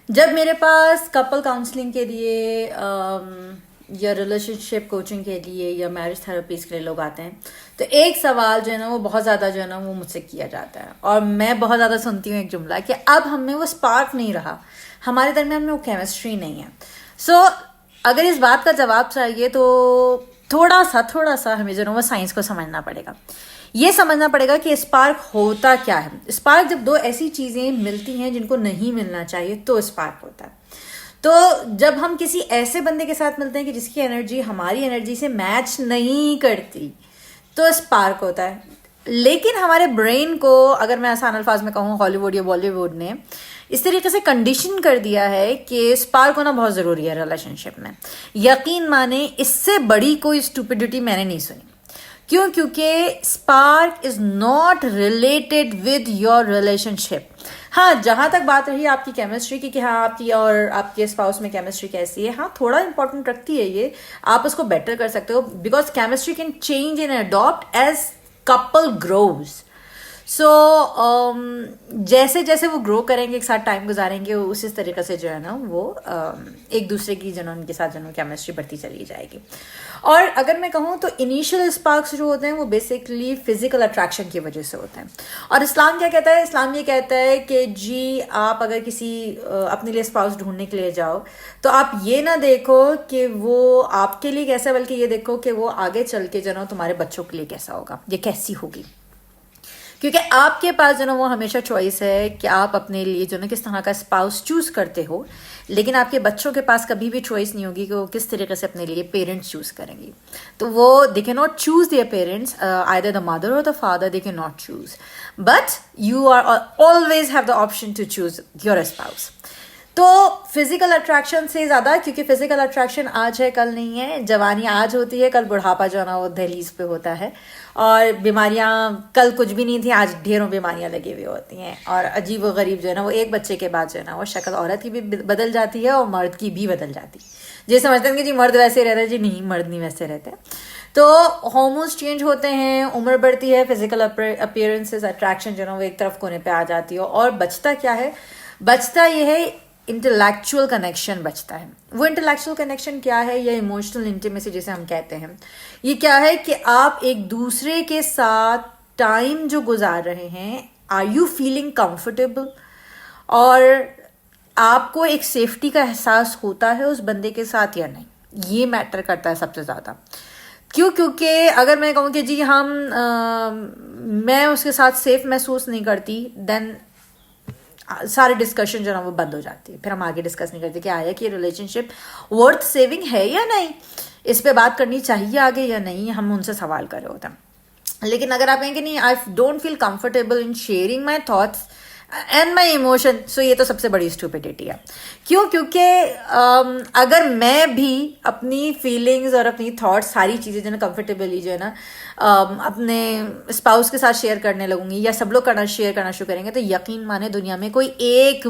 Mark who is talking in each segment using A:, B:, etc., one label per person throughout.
A: जब मेरे पास couple counselling के लिए या रिलेशनशिप कोचिंग के लिए या मैरिज थेरेपीज के लिए लोग आते हैं, तो एक सवाल जो है ना वो बहुत ज़्यादा जो है ना वो मुझसे किया जाता है, और मैं बहुत ज़्यादा सुनती हूँ एक जुमला कि अब हमें वो स्पार्क नहीं रहा, हमारे दरमियान में वो केमिस्ट्री नहीं है। सो अगर इस बात का जवाब चाहिए तो थोड़ा सा हमें जो है ना वो साइंस को समझना पड़ेगा। ये समझना पड़ेगा कि स्पार्क होता क्या है। स्पार्क जब दो ऐसी चीज़ें मिलती हैं जिनको नहीं मिलना चाहिए तो स्पार्क होता है। तो जब हम किसी ऐसे बंदे के साथ मिलते हैं कि जिसकी एनर्जी हमारी एनर्जी से मैच नहीं करती तो स्पार्क होता है। लेकिन हमारे ब्रेन को, अगर मैं आसान अल्फाज में कहूँ, हॉलीवुड या बॉलीवुड ने इस तरीके से कंडीशन कर दिया है कि स्पार्क होना बहुत ज़रूरी है रिलेशनशिप में। यकीन माने इससे बड़ी कोई स्टूपिडिटी मैंने नहीं सुनी। क्यों? क्योंकि spark is not related with your relationship. हाँ, जहां तक बात रही आपकी केमिस्ट्री की कि हाँ आपकी और आपके स्पाउस में केमिस्ट्री कैसी है, हाँ थोड़ा इंपॉर्टेंट रखती है ये, आप उसको बेटर कर सकते हो, because chemistry can change and adopt as couple grows. So जैसे जैसे वो ग्रो करेंगे, एक साथ टाइम गुजारेंगे, उसी तरीके से जो है ना वो एक दूसरे की जो उनके साथ जो केमिस्ट्री बढ़ती चली जाएगी। और अगर मैं कहूँ तो इनिशियल स्पार्क्स जो होते हैं वो बेसिकली फिजिकल अट्रैक्शन की वजह से होते हैं। और इस्लाम क्या कहता है? इस्लाम ये कहता है कि जी आप अगर किसी अपने लिए स्पाउस ढूंढने के लिए जाओ तो आप ये ना देखो कि वो आपके लिए कैसा, बल्कि ये देखो कि वो आगे चल के जो ना तुम्हारे बच्चों के लिए कैसा होगा, ये कैसी होगी। क्योंकि आपके पास जो ना वो हमेशा चॉइस है कि आप अपने लिए जो ना किस तरह का स्पाउस चूज करते हो, लेकिन आपके बच्चों के पास कभी भी चॉइस नहीं होगी कि वो किस तरीके से अपने लिए पेरेंट्स चूज करेंगी। तो वो they can not choose their parents, either the mother और the father, they can not choose, but you are always have the option to choose your spouse. तो फिजिकल अट्रैक्शन से ज्यादा, क्योंकि फिजिकल अट्रैक्शन आज है कल नहीं है, जवानी आज होती है कल बुढ़ापा जो है ना वो दहलीज पे होता है, और बीमारियां कल कुछ भी नहीं थी आज ढेरों बीमारियां लगी हुई होती हैं, और अजीब व गरीब जो है ना वो एक बच्चे के बाद जो है ना वो शक्ल औरत की भी बदल जाती है और मर्द की भी बदल जाती है। जी समझते हैं कि जी मर्द वैसे रहते हैं, जी नहीं, मर्द नहीं वैसे रहते। तो हॉर्मोन्स चेंज होते हैं, उम्र बढ़ती है, फिजिकल अपीयरेंसेस, अट्रैक्शन जो है ना वो एक तरफ कोने पे आ जाती है, और बचता क्या है? बचता ये है इंटेलेक्चुअल कनेक्शन बचता है। वो इंटेलेक्चुअल कनेक्शन क्या है, या इमोशनल इंटीमेसी जिसे हम कहते हैं, ये क्या है कि आप एक दूसरे के साथ टाइम जो गुजार रहे हैं, आर यू फीलिंग कंफर्टेबल, और आपको एक सेफ्टी का एहसास होता है उस बंदे के साथ या नहीं, ये मैटर करता है सबसे ज़्यादा। क्यों? क्योंकि अगर मैं कहूँ कि जी मैं उसके साथ सेफ महसूस नहीं करती, देन सारे डिस्कशन जो ना वो बंद हो जाती है, फिर हम आगे डिस्कस नहीं करते कि आया कि रिलेशनशिप वर्थ सेविंग है या नहीं, इस पे बात करनी चाहिए आगे या नहीं, हम उनसे सवाल कर रहे होते हैं। लेकिन अगर आप कहें कि नहीं, I don't feel comfortable in sharing my thoughts and my emotion, so ये तो सबसे बड़ी स्टूपिडिटी है। क्यों? क्योंकि अगर मैं भी अपनी फीलिंग्स और अपनी थॉट्स, सारी चीज़ें जो ना कंफर्टेबली जो है ना अपने स्पाउस के साथ शेयर करने लगूंगी, या सब लोग शेयर करना शुरू करेंगे, तो यकीन माने दुनिया में कोई एक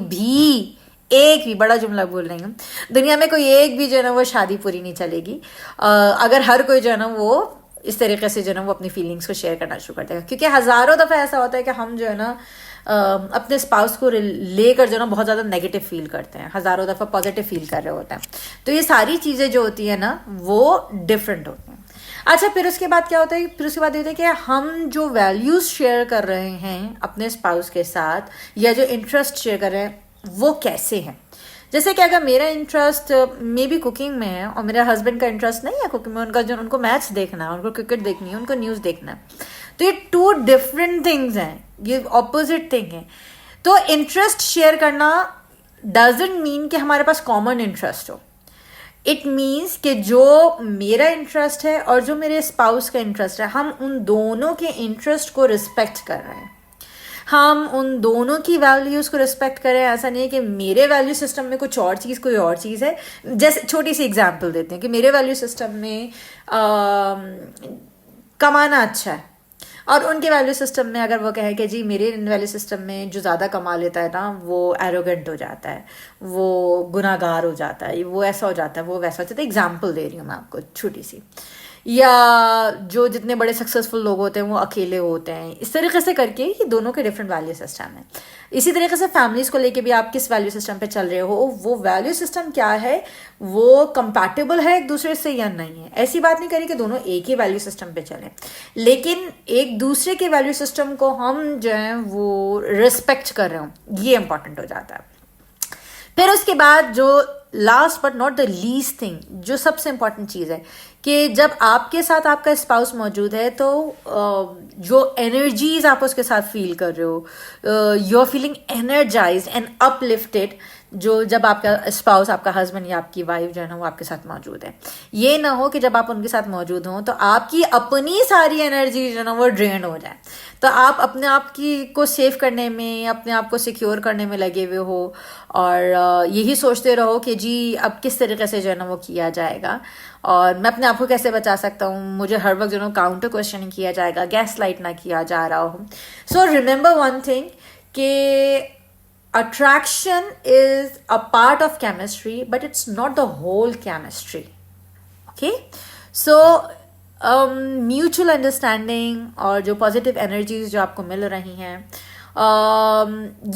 A: भी बड़ा जुमला बोल रही हूँ, दुनिया में कोई एक भी जो है ना वो शादी पूरी नहीं चलेगी अगर हर कोई जो है ना वो इस तरीके से जो है ना वो अपनी फीलिंग्स को शेयर करना शुरू कर देगा। क्योंकि हज़ारों दफ़ा ऐसा होता है कि हम जो है ना अपने स्पाउस को लेकर जो ना बहुत ज़्यादा नेगेटिव फील करते हैं, हज़ारों दफ़ा पॉजिटिव फील कर रहे होते हैं। तो ये सारी चीज़ें जो होती है ना वो डिफरेंट होती हैं। अच्छा, फिर उसके बाद क्या होता है? फिर उसके बाद ये होता है कि हम जो वैल्यूज़ शेयर कर रहे हैं अपने स्पाउस के साथ, या जो इंटरेस्ट शेयर कर रहे हैं, वो कैसे हैं। जैसे कि अगर मेरा इंटरेस्ट मे बी कुकिंग में है और मेरे हस्बैंड का इंटरेस्ट नहीं है कुकिंग में, उनका जो उनको मैच देखना है, उनको क्रिकेट देखनी है, उनको न्यूज़ देखना है, तो ये टू डिफरेंट थिंग्स हैं, ये ऑपोजिट थिंग है। तो इंटरेस्ट शेयर करना डजंट मीन कि हमारे पास कॉमन इंटरेस्ट हो। इट मीन्स कि जो मेरा इंटरेस्ट है और जो मेरे स्पाउस का इंटरेस्ट है, हम उन दोनों के इंटरेस्ट को रिस्पेक्ट कर रहे हैं, हम उन दोनों की वैल्यूज़ को रिस्पेक्ट करें। ऐसा नहीं है कि मेरे वैल्यू सिस्टम में कुछ और चीज़ कोई और चीज़ है। जैसे छोटी सी एग्जांपल देते हैं कि मेरे वैल्यू सिस्टम में कमाना अच्छा है, और उनके वैल्यू सिस्टम में अगर वो कहे कि जी मेरे वैल्यू सिस्टम में जो ज़्यादा कमा लेता है ना वो एरोगेंट हो जाता है, वो गुनाहगार हो जाता है, वो ऐसा हो जाता है, वो वैसा हो जाता है। एग्जाम्पल दे रही हूँ मैं आपको छोटी सी। या जो जितने बड़े सक्सेसफुल लोग होते हैं वो अकेले होते हैं, इस तरीके से करके ये दोनों के डिफरेंट वैल्यू सिस्टम है। इसी तरीके से फैमिलीज को लेके भी आप किस वैल्यू सिस्टम पे चल रहे हो, वो वैल्यू सिस्टम क्या है, वो कंपैटिबल है एक दूसरे से या नहीं है। ऐसी बात नहीं करी कि दोनों एक ही वैल्यू सिस्टम पे चलें, लेकिन एक दूसरे के वैल्यू सिस्टम को हम जो है वो रिस्पेक्ट कर रहे हो, ये इंपॉर्टेंट हो जाता है। फिर उसके बाद जो last but not the least thing, जो सबसे इंपॉर्टेंट चीज़ है कि जब आपके साथ आपका स्पाउस मौजूद है तो जो एनर्जीज आप उसके साथ फील कर रहे हो, you are feeling energised and uplifted, जो जब आपका स्पाउस, आपका हस्बैंड या आपकी वाइफ जो है ना वो आपके साथ मौजूद है। ये ना हो कि जब आप उनके साथ मौजूद हों तो आपकी अपनी सारी एनर्जी जो है ना वो ड्रेन हो जाए, तो आप अपने आप की को सेव करने में, अपने आप को सिक्योर करने में लगे हुए हो और यही सोचते रहो कि जी अब किस तरीके से जो है ना वो किया जाएगा और मैं अपने आप को कैसे बचा सकता हूँ, मुझे हर वक्त जो है काउंटर क्वेश्चनिंग किया जाएगा, गैस लाइट ना किया जा रहा हो। सो रिमेंबर वन थिंग कि attraction is a part of chemistry but it's not the whole chemistry. Okay, so mutual understanding और जो positive energies जो आपको मिल रही हैं,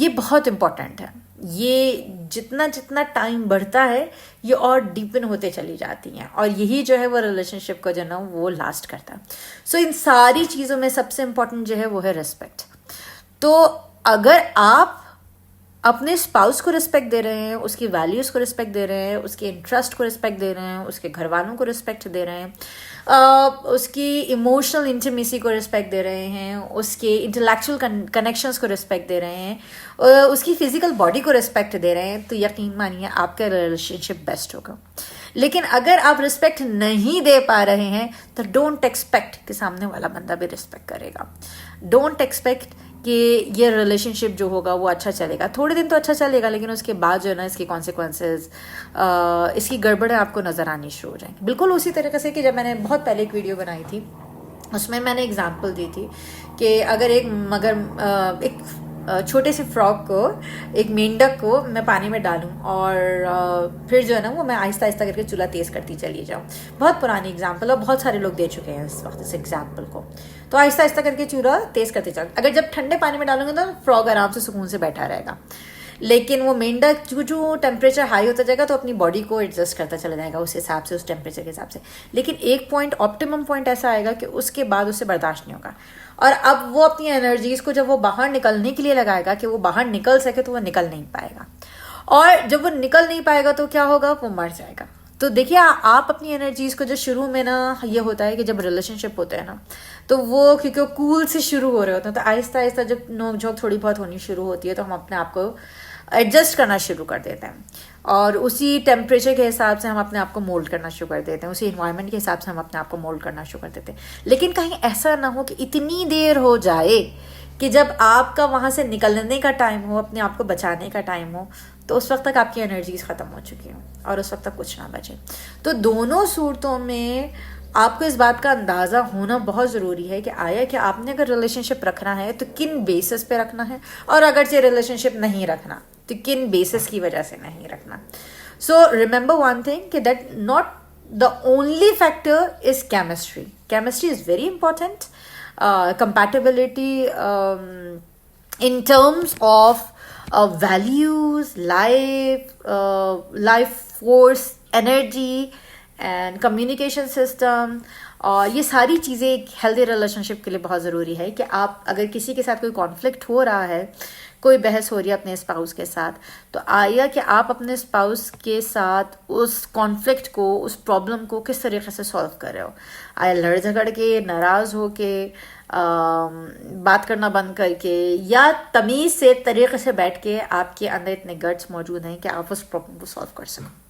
A: ये बहुत important है। ये जितना जितना टाइम बढ़ता है ये और डीपन होते चली जाती हैं और यही जो है वो रिलेशनशिप को जो ना वो लास्ट करता है। सो इन सारी चीज़ों में सबसे इम्पोर्टेंट जो है वो है रिस्पेक्ट। तो अगर आप अपने स्पाउस को रिस्पेक्ट दे रहे हैं, उसकी वैल्यूज़ को रिस्पेक्ट दे रहे हैं, उसके इंटरेस्ट को रिस्पेक्ट दे रहे हैं, उसके घर वालों को रिस्पेक्ट दे रहे हैं, उसकी इमोशनल इंटीमेसी को रिस्पेक्ट दे रहे हैं, उसके इंटेलेक्चुअल कनेक्शंस को रिस्पेक्ट दे रहे हैं, उसकी फिजिकल बॉडी को रिस्पेक्ट दे रहे हैं, तो यकीन मानिए आपका रिलेशनशिप बेस्ट होगा। लेकिन अगर आप रिस्पेक्ट नहीं दे पा रहे हैं तो डोंट एक्सपेक्ट कि सामने वाला बंदा भी रिस्पेक्ट करेगा। डोंट एक्सपेक्ट कि ये रिलेशनशिप जो होगा वो अच्छा चलेगा। थोड़े दिन तो अच्छा चलेगा लेकिन उसके बाद जो है ना इसके कॉन्सिक्वेंसेस, इसकी गड़बड़ें आपको नज़र आनी शुरू हो जाएंगी। बिल्कुल उसी तरीके से कि जब मैंने बहुत पहले एक वीडियो बनाई थी उसमें मैंने एग्जांपल दी थी कि अगर एक छोटे से फ्रॉक को, एक मेंढक को मैं पानी में डालूं और फिर जो है ना वो मैं आहिस्ता आहिस्ता करके चूल्हा तेज़ करती चली जाऊं। बहुत पुरानी एग्जांपल और बहुत सारे लोग दे चुके हैं इस वक्त इस एग्जांपल को। तो आहिस्ता आहिस्ता करके चूल्हा तेज़ करते जाओ। अगर जब ठंडे पानी में डालूंगे तो फ्रॉक आराम से सुकून से बैठा रहेगा, लेकिन वो मेंढक जो टेम्परेचर हाई होता जाएगा तो अपनी बॉडी को एडजस्ट करता चला जाएगा उस हिसाब से, उस टेम्परेचर के हिसाब से। लेकिन एक पॉइंट, ऑप्टिमम पॉइंट ऐसा आएगा कि उसके बाद उसे बर्दाश्त नहीं होगा और अब वो अपनी एनर्जीज को जब वो बाहर निकलने के लिए लगाएगा कि वो बाहर निकल सके तो वो निकल नहीं पाएगा और जब वो निकल नहीं पाएगा तो क्या होगा, वो मर जाएगा। तो देखिए आप अपनी एनर्जीज को जो शुरू में ना ये होता है कि जब रिलेशनशिप होते हैं ना तो वो क्योंकि कूल से शुरू हो रहे होते हैं तो आहिस्ता आहिस्ता जब नोक झोंक थोड़ी बहुत होनी शुरू होती है तो हम अपने आप को एडजस्ट करना शुरू कर देते हैं और उसी टेम्परेचर के हिसाब से हम अपने आप को मोल्ड करना शुरू कर देते हैं, उसी इन्वायरमेंट के हिसाब से हम अपने आप को मोल्ड करना शुरू कर देते हैं। लेकिन कहीं ऐसा ना हो कि इतनी देर हो जाए कि जब आपका वहाँ से निकलने का टाइम हो, अपने आप को बचाने का टाइम हो, तो उस वक्त तक आपकी एनर्जीज ख़त्म हो चुकी हों और उस वक्त तक कुछ ना बचे। तो दोनों सूरतों में आपको इस बात का अंदाज़ा होना बहुत ज़रूरी है कि आया कि आपने अगर रिलेशनशिप रखना है तो किन बेसिस पे रखना है और अगर से रिलेशनशिप नहीं रखना तो किन बेसिस की वजह से नहीं रखना। सो रिमेंबर वन थिंग कि that not the only factor is chemistry. Chemistry is very important, compatibility in terms of values, life force, energy and communication system, और ये सारी चीज़ें एक हेल्दी रिलेशनशिप के लिए बहुत ज़रूरी है कि आप अगर किसी के साथ कोई कॉन्फ्लिक्ट हो रहा है, कोई बहस हो रही है अपने स्पाउस के साथ, तो आया कि आप अपने स्पाउस के साथ उस कॉन्फ्लिक्ट को, उस प्रॉब्लम को किस तरीके से सॉल्व कर रहे हो। आया लड़ झगड़ के, नाराज़ हो के, बात करना बंद करके या तमीज़ से तरीके से बैठ के आपके अंदर इतने गट्स मौजूद हैं कि आप उस प्रॉब्लम को सॉल्व कर सको।